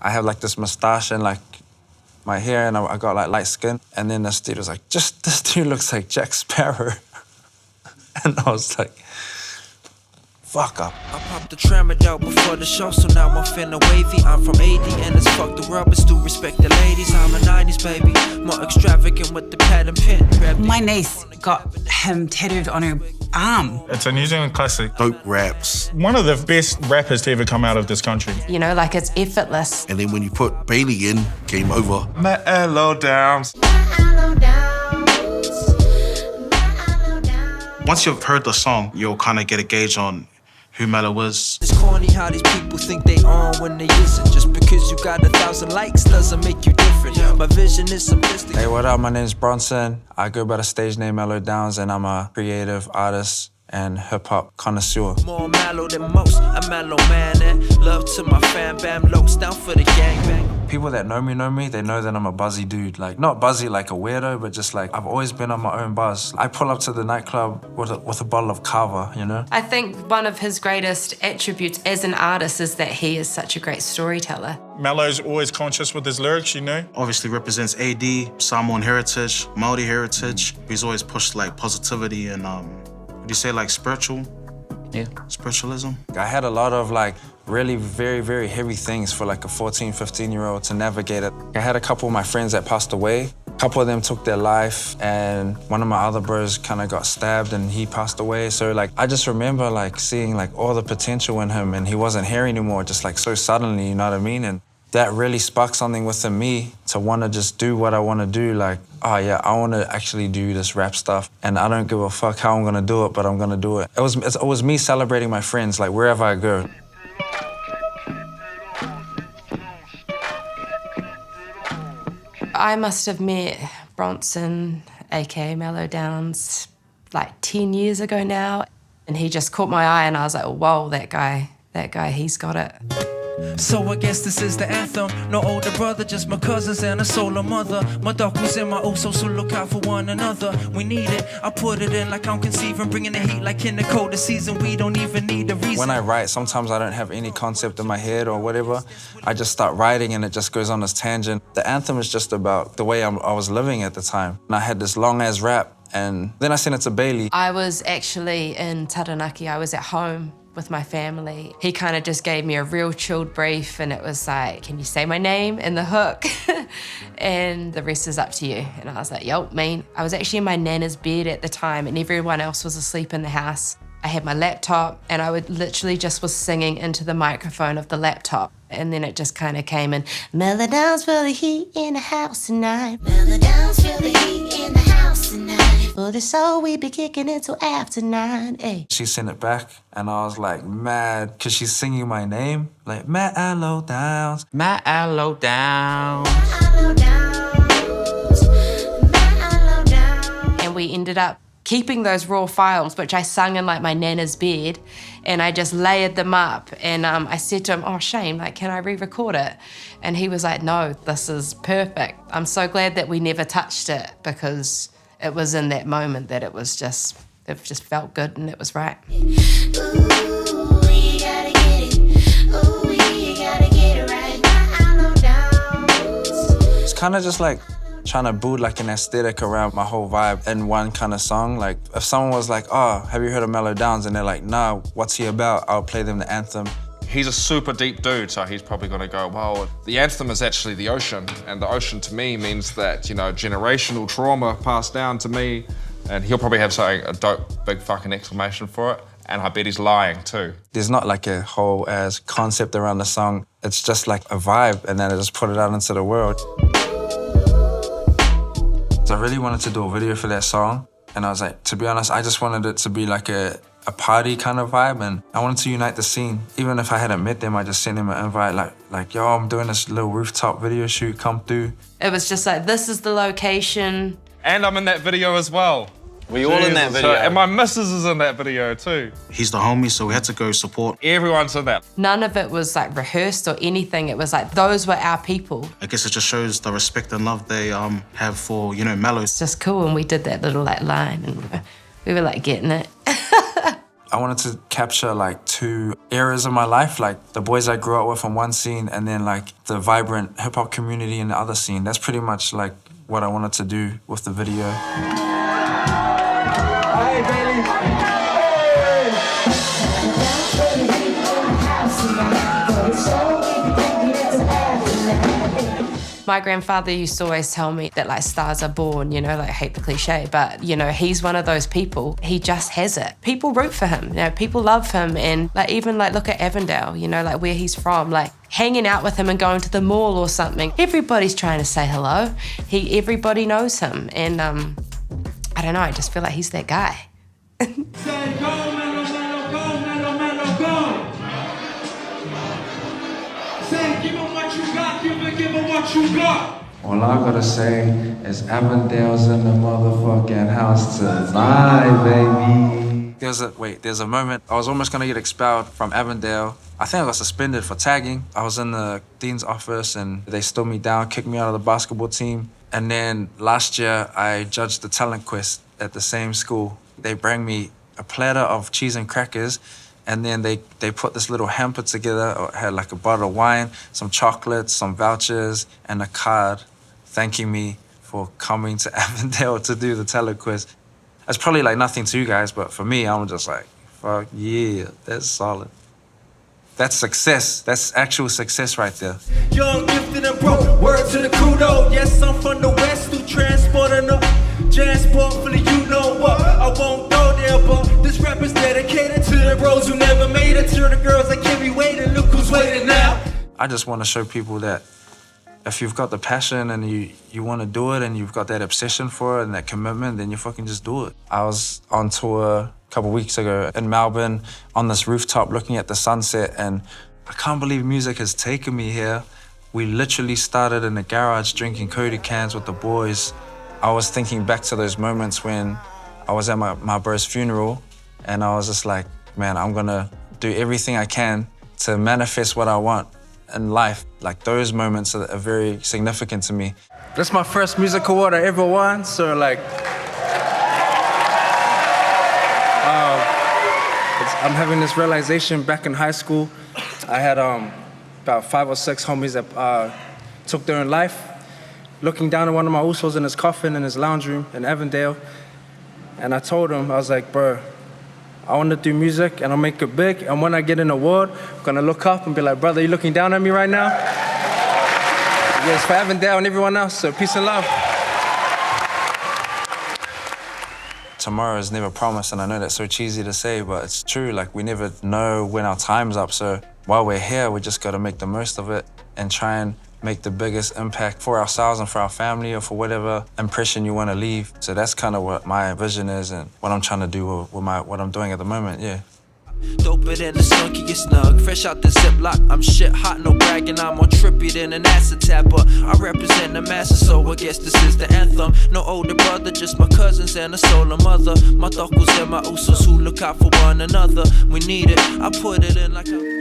I have like this mustache and like my hair, and I got like light skin. And then this dude was like, this dude looks like Jack Sparrow. And I was like, fuck up. I popped the tramadol before the show, so now I'm finna wavy. I'm from 80 and it's fuck the world, but still respect the ladies. I'm a 90s baby, more extravagant with the pad and pen. My niece got him tattooed on her arm. It's a New Zealand classic. Dope raps. One of the best rappers to ever come out of this country. You know, like it's effortless. And then when you put Bailey in, game over. Melodownz. Once you've heard the song, you'll kind of get a gauge on who Melo is. It's corny how these people think they on when they isn't. Just because you got 1,000 likes doesn't make you different. My vision is simplistic. Hey, what up? My name's Bronson. I go by the stage name Melodownz, and I'm a creative artist and hip-hop connoisseur. More mellow than most, a mellow man, and love to my fam, bam, locs down for the gangbang. People that know me, they know that I'm a buzzy dude. Like, not buzzy like a weirdo, but just like, I've always been on my own buzz. I pull up to the nightclub with a bottle of kava, you know? I think one of his greatest attributes as an artist is that he is such a great storyteller. Melo's always conscious with his lyrics, you know? Obviously represents AD, Samoan heritage, Māori heritage. He's always pushed like positivity and, would you say like spiritual? Yeah. Spiritualism. I had a lot of like really very, very heavy things for like a 14, 15-year-old to navigate it. I had a couple of my friends that passed away. A couple of them took their life, and one of my other bros kind of got stabbed and he passed away. So like, I just remember like seeing like all the potential in him, and he wasn't here anymore, just like so suddenly, you know what I mean? And that really sparked something within me to want to just do what I want to do. Like, oh yeah, I want to actually do this rap stuff, and I don't give a fuck how I'm gonna do it, but I'm gonna do it. It was me celebrating my friends, like wherever I go. I must have met Bronson, aka Melodownz, like 10 years ago now, and he just caught my eye, and I was like, whoa, that guy, he's got it. So I guess this is the anthem. No older brother, just my cousins and a solo mother. My dog was in my Uso, so look out for one another. We need it, I put it in like I'm conceiving, bringing the heat like in the coldest season. We don't even need a reason. When I write, sometimes I don't have any concept in my head or whatever. I just start writing and it just goes on this tangent. The anthem is just about the way I was living at the time. And I had this long-ass rap, and then I sent it to Bailey. I was actually in Taranaki. I was at home with my family. He kind of just gave me a real chilled brief, and it was like, can you say my name in the hook? And the rest is up to you. And I was like, yo, mean. I was actually in my nana's bed at the time, and everyone else was asleep in the house. I had my laptop, and I would literally just was singing into the microphone of the laptop. And then it just kind of came in, Melodownz, feel the heat in the house tonight. Melodownz, feel the heat in the house tonight. For the soul, we be kicking until after 9, ay. She sent it back, and I was like mad, because she's singing my name. Like, Melodownz. Melodownz. And we ended up keeping those raw files, which I sung in like my nana's bed, and I just layered them up. And I said to him, oh, Shane, like, can I re-record it? And he was like, no, this is perfect. I'm so glad that we never touched it, because it was in that moment that it just felt good and it was right. It's kind of just like trying to build like an aesthetic around my whole vibe in one kind of song. Like if someone was like, oh, have you heard of Melodownz? And they're like, nah, what's he about? I'll play them the anthem. He's a super deep dude, so he's probably gonna go, well, the anthem is actually the ocean, and the ocean to me means that, you know, generational trauma passed down to me, and he'll probably have something, a dope, big fucking exclamation for it, and I bet he's lying too. There's not like a whole as concept around the song. It's just like a vibe, and then I just put it out into the world. So I really wanted to do a video for that song, and I was like, to be honest, I just wanted it to be like a party kind of vibe, and I wanted to unite the scene. Even if I hadn't met them, I just sent them an invite like, yo, I'm doing this little rooftop video shoot, come through. It was just like, this is the location. And I'm in that video as well. We all in that video. And my missus is in that video too. He's the homie, so we had to go support. Everyone's in that. None of it was like rehearsed or anything. It was like, those were our people. I guess it just shows the respect and love they have for, you know, Melo. It's just cool, and we did that little like line, and we were like getting it. I wanted to capture like 2 eras of my life, like the boys I grew up with on one scene and then like the vibrant hip hop community in the other scene. That's pretty much like what I wanted to do with the video. Hey, baby. My grandfather used to always tell me that like stars are born, you know, like I hate the cliche, but you know, he's one of those people, he just has it. People root for him, you know, people love him, and like even like look at Avondale, you know, like where he's from, like hanging out with him and going to the mall or something. Everybody's trying to say hello. Everybody knows him, and I don't know, I just feel like he's that guy. Say go, Melo, Melo, go, Melo, Melo, go. Say give him what you got, give him what you got. All I gotta say is Avondale's in the motherfucking house tonight, baby. There's a moment, I was almost gonna get expelled from Avondale. I think I got suspended for tagging. I was in the dean's office and they stood me down, kicked me out of the basketball team. And then last year, I judged the talent quest at the same school. They bring me a platter of cheese and crackers, and then they put this little hamper together. It had like a bottle of wine, some chocolates, some vouchers, and a card thanking me for coming to Avondale to do the talent quiz. It's probably like nothing to you guys, but for me, I'm just like, fuck yeah, that's solid. That's success. That's actual success right there. Young, gifted, and broke. Word to the crew, though. Yes, I'm from the West, through transport and up. Transport for the you know what. I won't go there, but this rap is dedicated to the bros who never made it, to the girls that can't be waiting. Look who's waiting now. I just want to show people that if you've got the passion and you want to do it and you've got that obsession for it and that commitment, then you fucking just do it. I was on tour a couple weeks ago in Melbourne on this rooftop looking at the sunset, and I can't believe music has taken me here. We literally started in the garage drinking Cody cans with the boys. I was thinking back to those moments when I was at my bro's funeral, and I was just like, man, I'm gonna do everything I can to manifest what I want in life. Like those moments are very significant to me. That's my first music award I ever won, so like, I'm having this realization back in high school. I had about 5 or 6 homies that took their own life. Looking down at one of my usos in his coffin in his lounge room in Avondale. And I told him, I was like, bro, I want to do music and I'll make it big. And when I get an award, I'm gonna look up and be like, brother, you looking down at me right now? Yes, for Avondale and everyone else, so peace and love. Tomorrow is never promised, and I know that's so cheesy to say, but it's true. Like, we never know when our time's up, so while we're here, we just gotta make the most of it and try and make the biggest impact for ourselves and for our family or for whatever impression you want to leave. So that's kind of what my vision is and what I'm trying to do with what I'm doing at the moment, yeah. Doper than the skunky, you snug. Fresh out the ziplock, I'm shit hot, no bragging. I'm more trippy than an acid tapper. I represent the masses, so I guess this is the anthem. No older brother, just my cousins and a solo mother. My tacos and my usos who look out for one another. We need it, I put it in like a...